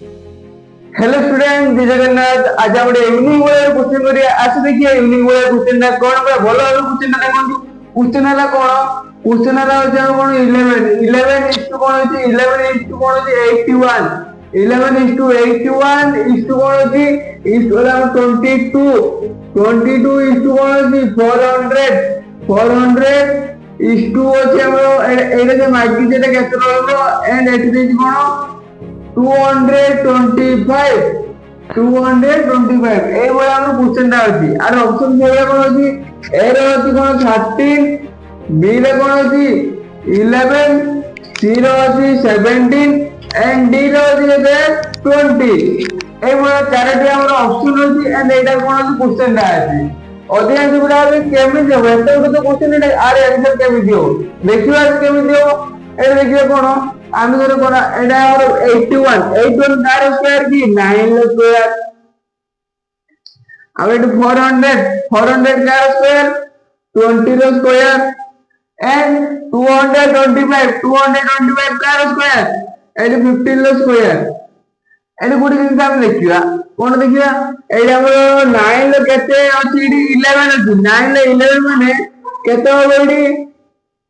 Hello student, जय जगन्नाथ। आज हम इवनिंग वाला क्वेश्चन करिया। आस देखिए इवनिंग वाला क्वेश्चन ना कोन बड़ा भलो वाला क्वेश्चन ना देखंतु। क्वेश्चन हला कोन? क्वेश्चन हला होय जे कोन 11 11 इज टू कोन होय 11 इज टू कोन होय 81। 11 इज टू 81 इज टू कोन होय इज टू 22। 22 इज टू कोन होय 400। 400 इज टू होय हमरो एटा जे माइक जेटा केते रहबो एंड एट इज कोन 225। 225 এইভাবে আমরা কোশ্চেনটা আছে। আর অপশন সি এর কোন আছে? এর আছে কোন 13, বি এর কোন আছে 11, সি এর আছে 17 এন্ড ডি এর আছে কেতে 20। এইভাবে চারটি আমরা অপশন আছে এন্ড এটা কোন আছে কোশ্চেনটা আছে। অধিকাংশ পিলা হবে কেমিতি হবে এত বড় তো কোশ্চেন এটা আর आंसर কেমিতি হবে দেখিবা কেমিতি হবে। এটা দেখিবা কোন আমি ধরে কোন এটা আমার 81 কার স্কয়ার কি 9 এর স্কয়ার। अब it 400 कार स्क्वायर 20 रो स्क्वायर एंड 225 कार स्क्वायर एट 15 रो स्क्वायर। एट गुडी जिंस हम देखिया कोन देखिया एटा हमर 9 लो केते अछि इडी 11 अछि। 9 ले 11 माने केते हो इडी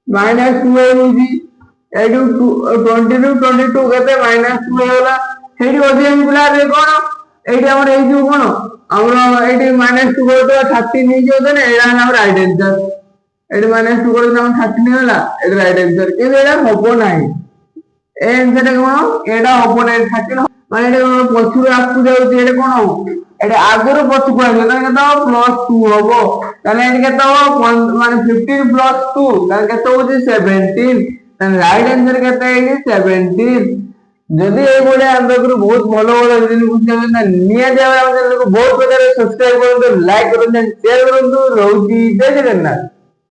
-12 होजी। एडू 20 टू 22 केते -2 होला। हेडी ओदी हम बुला रे कोन एडी हमर एई जो कोन আমরা এটি -2 করে তো 30 নিয়ে যাও দেন এটা আমার রাইট आंसर। এটি -2 করে আমরা 30 নিয়ে গেলা এটা রাইট आंसर। কিন্তু এটা হবে নাই এই आंसरটা কোন এটা হবে নাই 30 মানে এটা পছুর আসু যাଉଛି এটা কোন এটা আগରୁ পছুକୁ আসবে তাহলে কত +2 হবো। তাহলে এটা কত মানে 15 + 2 তাহলে কত হচ্ছে 17। তাহলে রাইট आंसर কত হইছে 17। যদি এই বলে আপনাদের বহুত ভালো ভালো ভিডিও বুঝতে না নিয়ে যাবে আমাদের লোক বহুত প্রকার সবস্ক্রাইব করুন, লাইক করুন, শেয়ার করুন। রହୁଛି ଜୟ ଜଗନ୍ନାଥ।